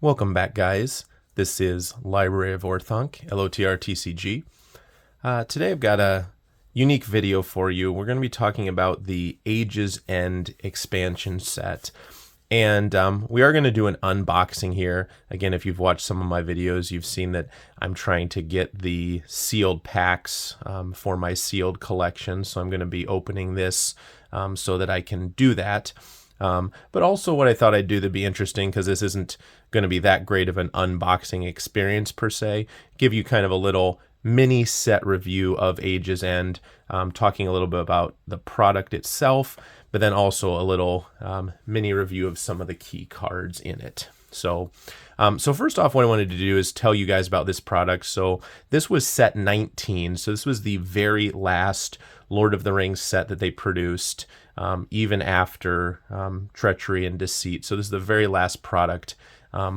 Welcome back, guys. This is Library of Orthonc, LOTR TCG. Today I've got a unique video for you. We're going to be talking about the Age's End expansion set. And we are going to do an unboxing here. Again, if you've watched some of my videos, you've seen that I'm trying to get the sealed packs for my sealed collection. So I'm going to be opening this so that I can do that. But also what I thought I'd do that'd be interesting, because this isn't going to be that great of an unboxing experience per se, give you kind of a little mini set review of Age's End, talking a little bit about the product itself, but then also a little mini review of some of the key cards in it. So first off, what I wanted to do is tell you guys about this product. So this was set 19. So this was the very last Lord of the Rings set that they produced, even after Treachery and Deceit. So this is the very last product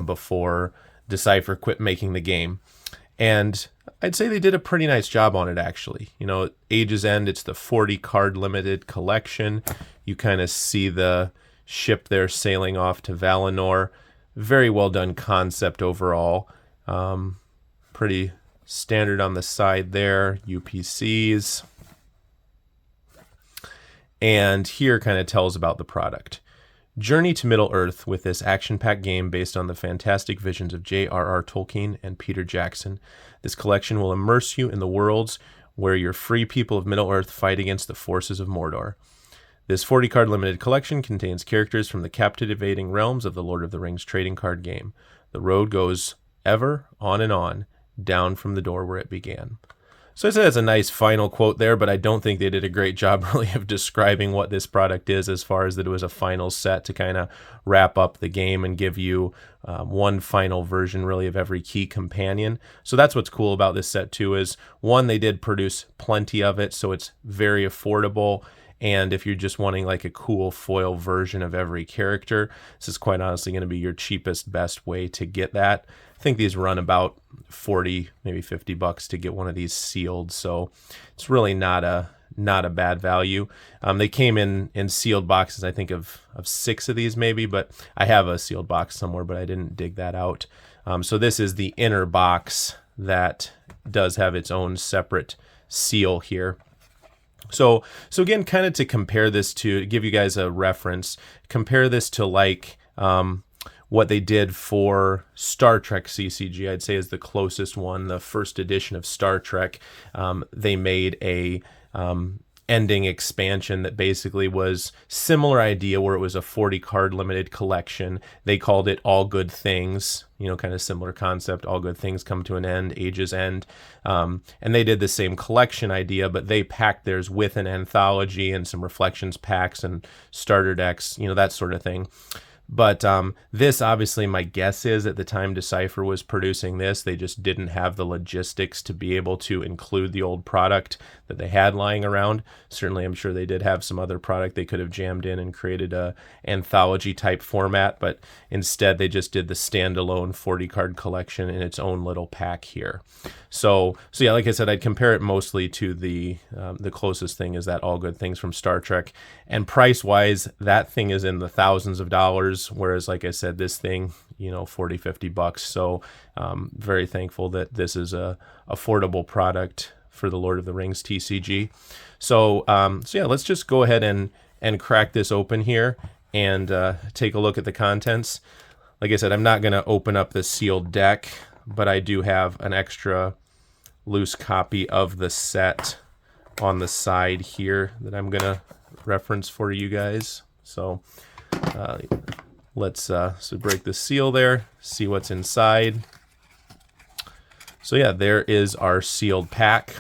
before Decipher quit making the game. And I'd say they did a pretty nice job on it, actually. You know, Age's End, it's the 40 card limited collection. You kind of see the ship there sailing off to Valinor. Very well done concept overall. Pretty standard on the side there. UPCs. And here kind of tells about the product. Journey to Middle-earth with this action-packed game based on the fantastic visions of J.R.R. Tolkien and Peter Jackson. This collection will immerse you in the worlds where your free people of Middle-earth fight against the forces of Mordor. This 40-card limited collection contains characters from the captivating realms of the Lord of the Rings trading card game. The road goes ever on and on, down from the door where it began. So I said that's a nice final quote there, but I don't think they did a great job really of describing what this product is, as far as that it was a final set to kind of wrap up the game and give you one final version really of every key companion. So that's what's cool about this set too, is one, they did produce plenty of it, so it's very affordable. And if you're just wanting like a cool foil version of every character, this is quite honestly going to be your cheapest, best way to get that. I think these run about 40, maybe $50 to get one of these sealed. So it's really not a bad value. They came in sealed boxes, I think of 6 of these maybe, but I have a sealed box somewhere, but I didn't dig that out. So this is the inner box that does have its own separate seal here. So again, kind of to compare this to give you guys a reference, compare this to like what they did for Star Trek CCG, I'd say is the closest one. The first edition of Star Trek, they made a ending expansion that basically was similar idea, where it was a 40 card limited collection. They called it All Good Things, you know, kind of similar concept. All good things come to an end, Age's End. And they did the same collection idea, but they packed theirs with an anthology and some reflections packs and starter decks, you know, that sort of thing. But this, obviously, my guess is at the time Decipher was producing this, they just didn't have the logistics to be able to include the old product that they had lying around. Certainly, I'm sure they did have some other product they could have jammed in and created a anthology type format, but instead they just did the standalone 40 card collection in its own little pack here. So yeah, like I said, I'd compare it mostly to the closest thing is that All Good Things from Star Trek. And price-wise, that thing is in the thousands of dollars, whereas, like I said, this thing, you know, $40-$50. So very thankful that this is a affordable product for the Lord of the Rings TCG. So yeah, let's just go ahead and crack this open here and take a look at the contents. Like I said, I'm not going to open up the sealed deck, but I do have an extra loose copy of the set on the side here that I'm going to reference for you guys. So let's so break the seal there, see what's inside. So yeah, there is our sealed pack.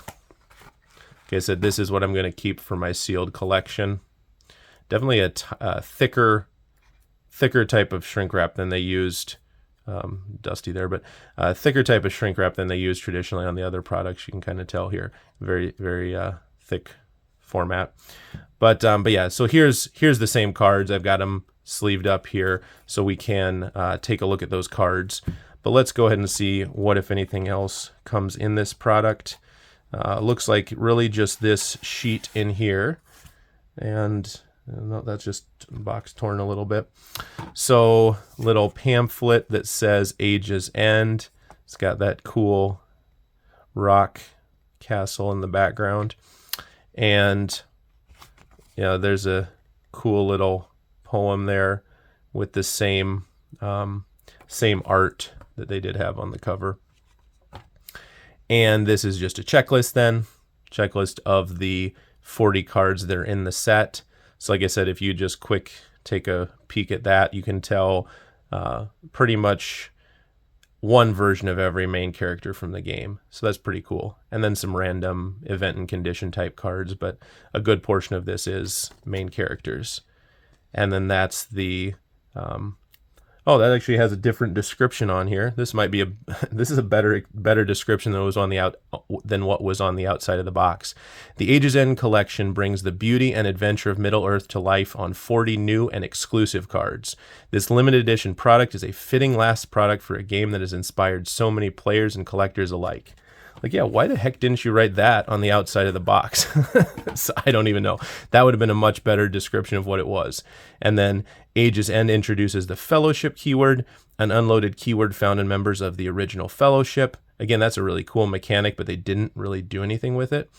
Like I said, this is what I'm going to keep for my sealed collection. Definitely a thicker type of shrink wrap than they used. Dusty there, but thicker type of shrink wrap than they use traditionally on the other products. You can kind of tell here, very thick format. But yeah, so here's the same cards. I've got them sleeved up here so we can take a look at those cards. But let's go ahead and see what, if anything else, comes in this product. Looks like really just this sheet in here, and No, that's just box torn a little bit. So little pamphlet that says Age's End. It's got that cool rock castle in the background. And yeah, there's a cool little poem there with the same art that they did have on the cover. And this is just a checklist then. Checklist of the 40 cards that are in the set. So like I said, if you just take a peek at that, you can tell pretty much one version of every main character from the game. So that's pretty cool. And then some random event and condition type cards, but a good portion of this is main characters. And then that's the oh, that actually has a different description on here. This might be this is a better description than what was on the outside of the box. The Age's End collection brings the beauty and adventure of Middle-earth to life on 40 new and exclusive cards. This limited edition product is a fitting last product for a game that has inspired so many players and collectors alike. Like, yeah, why the heck didn't you write that on the outside of the box? So I don't even know. That would have been a much better description of what it was. And then Age's End introduces the Fellowship keyword, an unloaded keyword found in members of the original Fellowship. Again, that's a really cool mechanic, but they didn't really do anything with it.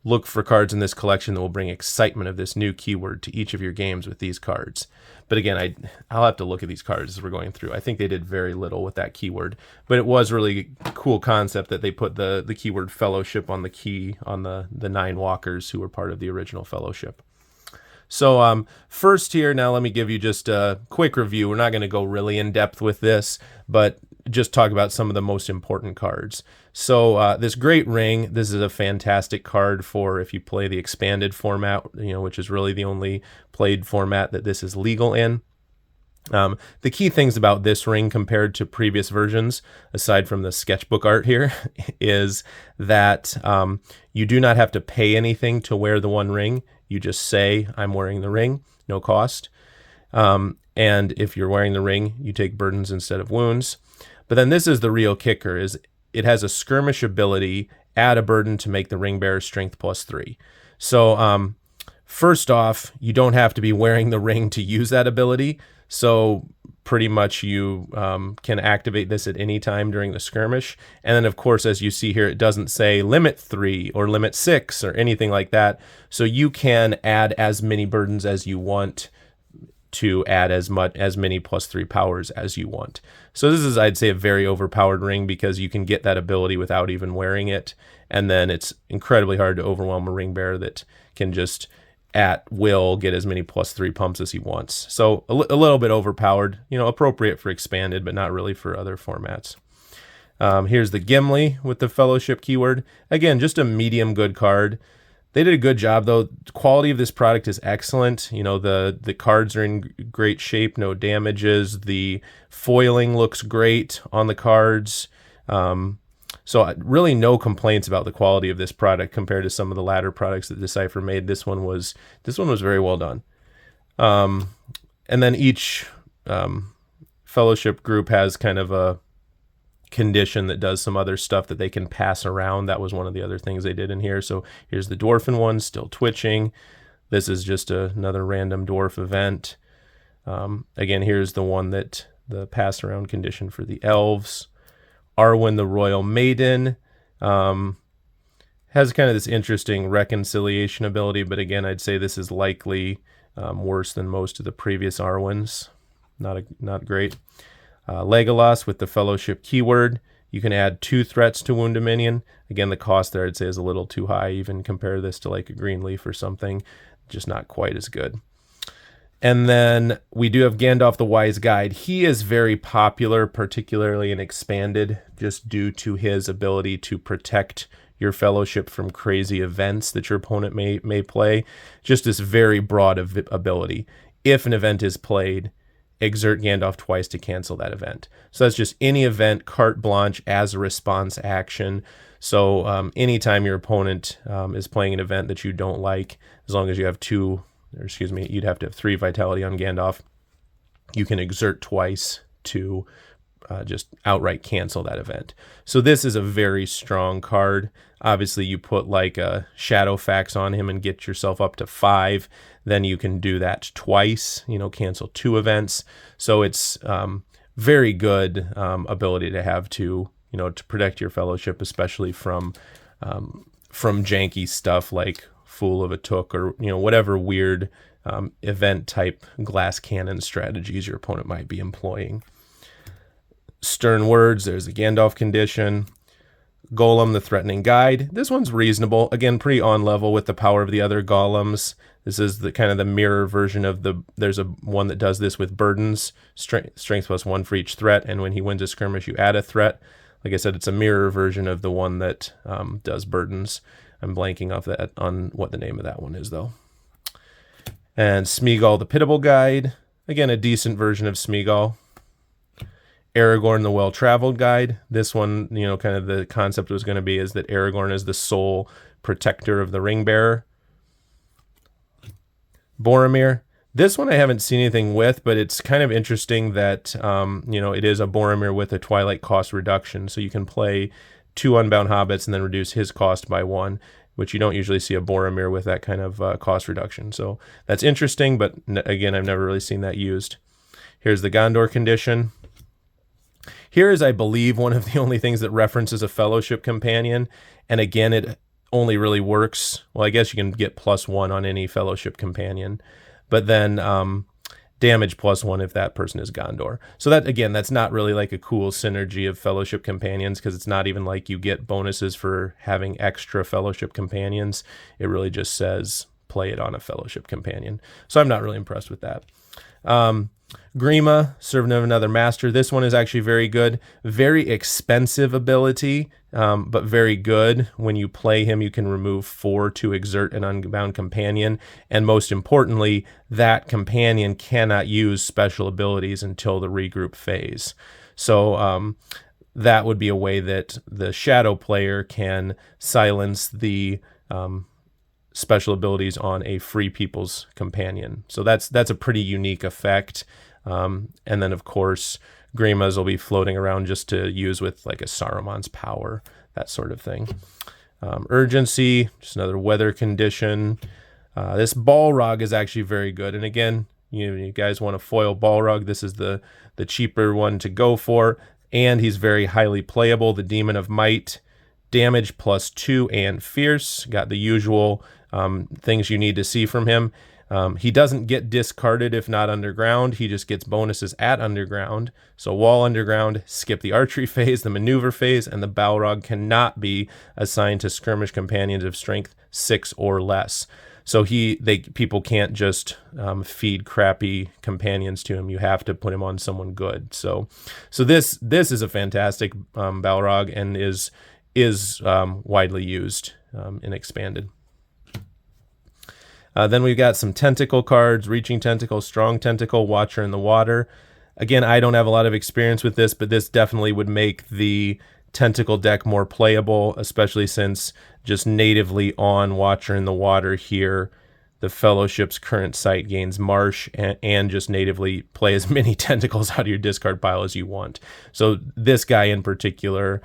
Look for cards in this collection that will bring excitement of this new keyword to each of your games with these cards. But again, I'll have to look at these cards as we're going through. I think they did very little with that keyword, but it was really cool concept that they put the keyword Fellowship on the key on the 9 walkers who were part of the original Fellowship. So first here, now let me give you just a quick review. We're not going to go really in depth with this, but just talk about some of the most important cards. So this Great Ring, this is a fantastic card for if you play the expanded format, which is really the only played format that this is legal in. The key things about this ring compared to previous versions, aside from the sketchbook art here, is that you do not have to pay anything to wear the one ring. You just say, I'm wearing the ring, no cost. And if you're wearing the ring, you take burdens instead of wounds. But then this is the real kicker, is it has a skirmish ability, add a burden to make the ring bearer strength +3. So first off, you don't have to be wearing the ring to use that ability. So pretty much you can activate this at any time during the skirmish. And then, of course, as you see here, it doesn't say limit 3 or limit 6 or anything like that. So you can add as many burdens as you want to add as many +3 powers as you want. So this is, I'd say, a very overpowered ring because you can get that ability without even wearing it. And then it's incredibly hard to overwhelm a ring bearer that can just at will get as many +3 pumps as he wants. So a little bit overpowered, appropriate for expanded, but not really for other formats. Here's the Gimli with the Fellowship keyword. Again, just a medium good card. They did a good job, though. The quality of this product is excellent. The cards are in great shape, no damages. The foiling looks great on the cards. So really no complaints about the quality of this product compared to some of the latter products that Decipher made. This one was very well done. And then each Fellowship group has kind of a condition that does some other stuff that they can pass around. That was one of the other things they did in here. So here's the Dwarfen one, still twitching. This is just another random dwarf event. Again, here's the one that the pass around condition for the elves. Arwen the Royal Maiden has kind of this interesting reconciliation ability, but again, I'd say this is likely worse than most of the previous Arwens. Not great. Legolas with the Fellowship keyword. You can add 2 threats to wound a minion. Again, the cost there I'd say is a little too high. Even compare this to like a Greenleaf or something. Just not quite as good. And then we do have Gandalf the Wise Guide. He is very popular, particularly in Expanded, just due to his ability to protect your Fellowship from crazy events that your opponent may play. Just this very broad ability. If an event is played, exert Gandalf twice to cancel that event. So that's just any event, carte blanche, as a response action. So anytime your opponent is playing an event that you don't like, as long as you have you'd have to have 3 vitality on Gandalf, you can exert twice to just outright cancel that event. So this is a very strong card. Obviously, you put like a Shadow Fax on him and get yourself up to 5. Then you can do that twice, cancel 2 events. So it's very good ability to have to protect your fellowship, especially from janky stuff like Fool of a Took or whatever weird event type glass cannon strategies your opponent might be employing. Stern Words, there's a Gandalf condition. Golem, the Threatening Guide. This one's reasonable. Again, pretty on level with the power of the other golems. This is the kind of the mirror version of there's a one that does this with burdens, strength +1 for each threat, and when he wins a skirmish, you add a threat. Like I said, it's a mirror version of the one that does burdens. I'm blanking off that on what the name of that one is, though. And Smeagol, the Pitiable Guide. Again, a decent version of Smeagol. Aragorn, the Well-Traveled Guide. This one, kind of the concept was going to be is that Aragorn is the sole protector of the ring bearer. Boromir. This one I haven't seen anything with, but it's kind of interesting that, it is a Boromir with a Twilight cost reduction. So you can play 2 Unbound Hobbits and then reduce his cost by 1, which you don't usually see a Boromir with that kind of cost reduction. So that's interesting, but again, I've never really seen that used. Here's the Gondor condition. Here is, I believe, one of the only things that references a fellowship companion. And again, it only really works. Well, I guess you can get +1 on any fellowship companion, but then damage +1 if that person is Gondor. So that, again, that's not really like a cool synergy of fellowship companions, because it's not even like you get bonuses for having extra fellowship companions. It really just says play it on a fellowship companion. So I'm not really impressed with that. Grima, Servant of Another Master. This one is actually very good. Very expensive ability, but very good. When you play him, you can remove 4 to exert an Unbound Companion. And most importantly, that companion cannot use special abilities until the regroup phase. So that would be a way that the Shadow player can silence the special abilities on a Free People's Companion. So that's a pretty unique effect. And then, of course, Grimas will be floating around just to use with like a Saruman's Power, that sort of thing. Urgency, just another weather condition. This Balrog is actually very good. And again, you guys want to foil Balrog. This is the cheaper one to go for. And he's very highly playable. The Demon of Might, damage +2 and fierce. Got the usual things you need to see from him. He doesn't get discarded if not underground. He just gets bonuses at underground. So while underground, skip the archery phase, the maneuver phase, and the Balrog cannot be assigned to skirmish companions of strength 6 or less. So people can't just feed crappy companions to him. You have to put him on someone good. So this is a fantastic Balrog and is widely used and expanded. Then we've got some tentacle cards: Reaching Tentacle, Strong Tentacle, Watcher in the Water. Again, I don't have a lot of experience with this, but this definitely would make the tentacle deck more playable, especially since just natively on Watcher in the Water here, the Fellowship's current site gains Marsh and just natively play as many tentacles out of your discard pile as you want. So this guy in particular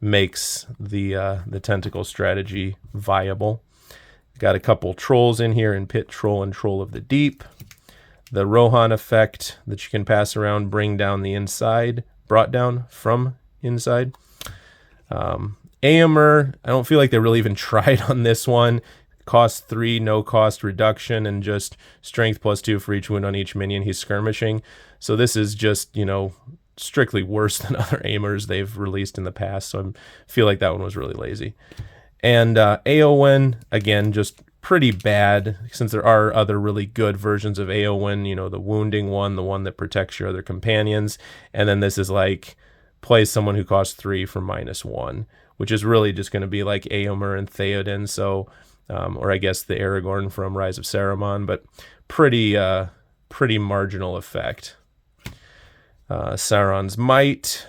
makes the tentacle strategy viable. Got a couple trolls in here in Pit Troll and Troll of the Deep. The Rohan effect that you can pass around, bring down the inside, brought down from inside. Aomer, I don't feel like they really even tried on this one. Cost 3, no cost reduction, and just strength +2 for each wound on each minion he's skirmishing. So this is just, strictly worse than other Aomers they've released in the past. So I feel like that one was really lazy. And Eowyn, again, just pretty bad, since there are other really good versions of Eowyn, the wounding one, the one that protects your other companions. And then this is like, play someone who costs 3 for -1, which is really just going to be like Eomer and Theoden. So, or I guess the Aragorn from Rise of Saruman, but pretty marginal effect. Sauron's Might.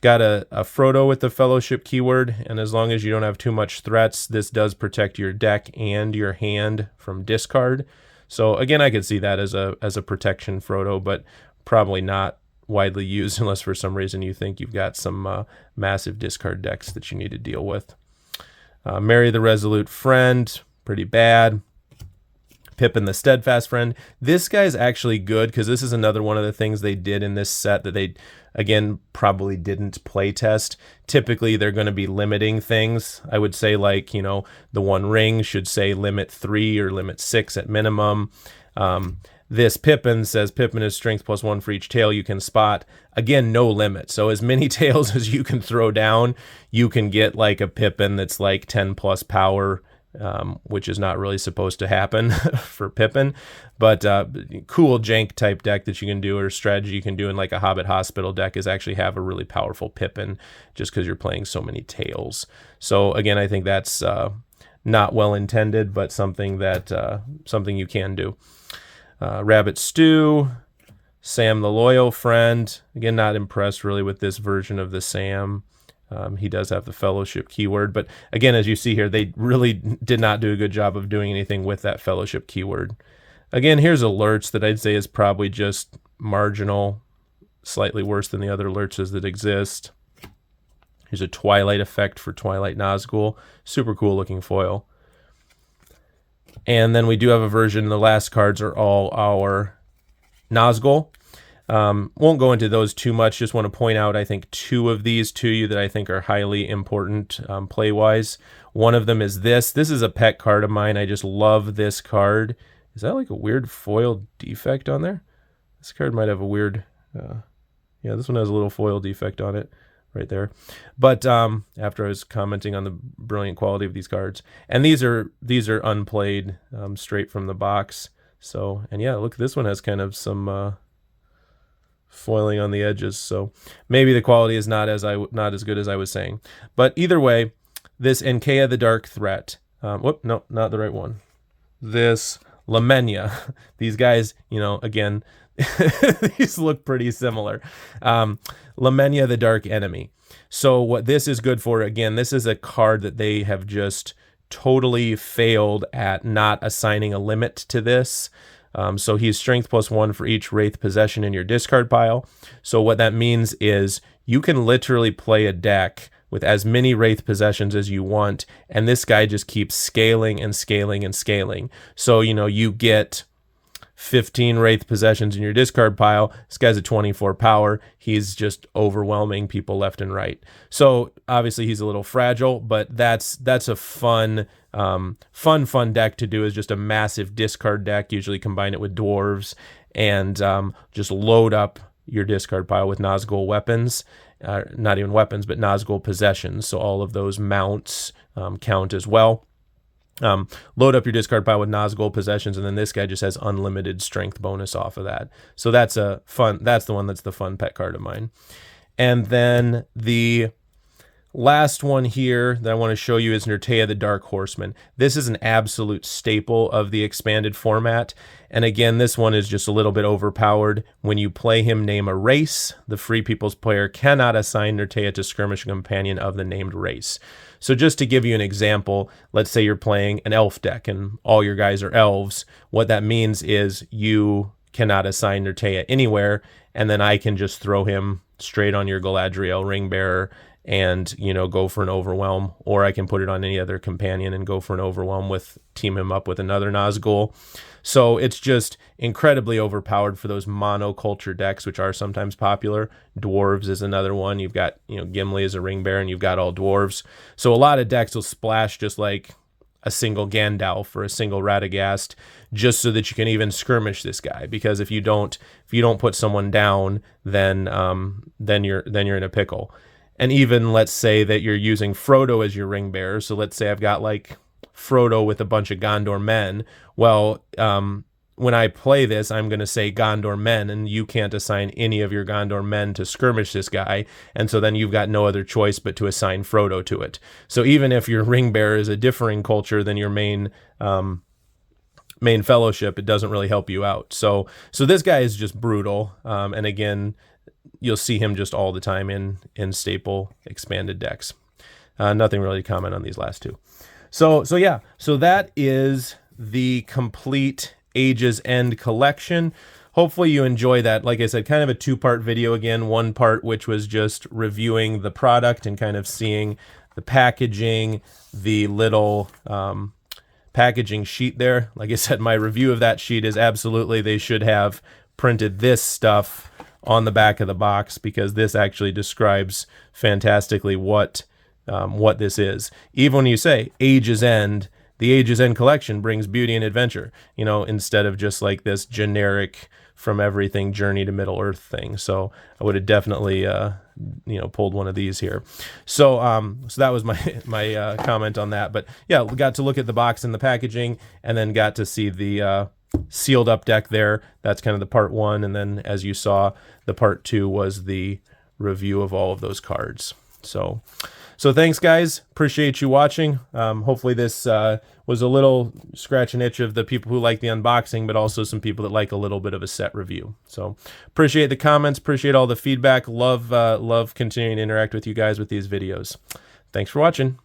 Got a Frodo with the Fellowship keyword, and as long as you don't have too much threats, this does protect your deck and your hand from discard. So again, I could see that as a protection Frodo, but probably not widely used unless for some reason you think you've got some massive discard decks that you need to deal with. Mary the Resolute Friend, pretty bad. Pippin the Steadfast Friend. This guy's actually good because this is another one of the things they did in this set that they, again, probably didn't play test. Typically, they're going to be limiting things. I would say, like, the One Ring should say limit 3 or limit 6 at minimum. This Pippin says Pippin is strength +1 for each tail you can spot. Again, no limit. So as many tails as you can throw down, you can get like a Pippin that's like 10 plus power, which is not really supposed to happen for Pippin. But cool jank type deck that you can do, or strategy you can do in like a Hobbit Hospital deck, is actually have a really powerful Pippin just because you're playing so many tails. So again, I think that's not well intended, but something that something you can do. Rabbit Stew, Sam the Loyal Friend. Again, not impressed really with this version of the Sam. He does have the Fellowship keyword, but again, as you see here, they really did not do a good job of doing anything with that Fellowship keyword. Again, here's Alerts that I'd say is probably just marginal, slightly worse than the other Alerts that exist. Here's a Twilight Effect for Twilight Nazgul. Super cool looking foil. And then we do have a version, the last cards are all our Nazgul. Won't go into those too much, just want to point out, I think, 2 of these to you that I think are highly important play-wise. One of them is this. This is a pet card of mine. I just love this card. Is that like a weird foil defect on there? This card might have a weird... yeah, this one has a little foil defect on it. Right there. But after I was commenting on the brilliant quality of these cards, and these are unplayed, straight from the box. So, and yeah, look, this one has kind of some foiling on the edges. So maybe the quality is not as good as I was saying. But either way, this Enkea the Dark Threat. Whoop, no, not the right one. This Lamenya. These guys, again, these look pretty similar. Lamenya the Dark Enemy. So what this is good for, again, this is a card that they have just totally failed at not assigning a limit to this. So he's strength +1 for each Wraith possession in your discard pile. So what that means is you can literally play a deck with as many Wraith possessions as you want, and this guy just keeps scaling and scaling and scaling. So, you get 15 Wraith possessions in your discard pile. This guy's a 24 power. He's just overwhelming people left and right. So obviously he's a little fragile, but that's a fun deck to do, is just a massive discard deck. Usually combine it with dwarves and just load up your discard pile with Nazgul weapons. Not even weapons, but Nazgul possessions. So all of those mounts count as well. Load up your discard pile with Nazgul possessions, and then this guy just has unlimited strength bonus off of that. So that's the one that's the fun pet card of mine. And then the last one here that I want to show you is Nertea the Dark Horseman. This is an absolute staple of the expanded format. And again, this one is just a little bit overpowered. When you play him, name a race. The Free People's player cannot assign Nertea to skirmish companion of the named race. So just to give you an example, let's say you're playing an elf deck and all your guys are elves. What that means is you cannot assign Nertea anywhere, and then I can just throw him straight on your Galadriel Ringbearer and go for an overwhelm, or I can put it on any other companion and go for an overwhelm with team him up with another Nazgul. So it's just incredibly overpowered for those monoculture decks, which are sometimes popular. Dwarves is another one. You've got Gimli as a Ringbearer, and you've got all dwarves. So a lot of decks will splash just like a single Gandalf or a single Radagast, just so that you can even skirmish this guy. Because if you don't put someone down, then you're in a pickle. And even let's say that you're using Frodo as your ring bearer. So let's say I've got like Frodo with a bunch of Gondor men. Well, when I play this, I'm going to say Gondor men, and you can't assign any of your Gondor men to skirmish this guy. And so then you've got no other choice but to assign Frodo to it. So even if your ring bearer is a differing culture than your main fellowship, it doesn't really help you out. So this guy is just brutal. And again, you'll see him just all the time in staple expanded decks. Nothing really to comment on these last two. So that is the complete Ages End collection. hopefully you enjoy that. Like I said, kind of a two-part video again. One part which was just reviewing the product and kind of seeing the packaging, the little packaging sheet there. Like I said, my review of that sheet is absolutely they should have printed this stuff on the back of the box, because this actually describes fantastically what this is. Even when you say Age's End, the Age's End collection brings beauty and adventure, you know, instead of just like this generic from everything Journey to Middle Earth thing. So I would have definitely you know, pulled one of these here. So so that was my comment on that. But yeah, we got to look at the box and the packaging, and then got to see the sealed up deck there. That's kind of the part one, and then as you saw, the part two was the review of all of those cards. So thanks guys, appreciate you watching. Hopefully this was a little scratch and itch of the people who like the unboxing, but also some people that like a little bit of a set review. So appreciate the comments, appreciate all the feedback. Love continuing to interact with you guys with these videos. Thanks for watching.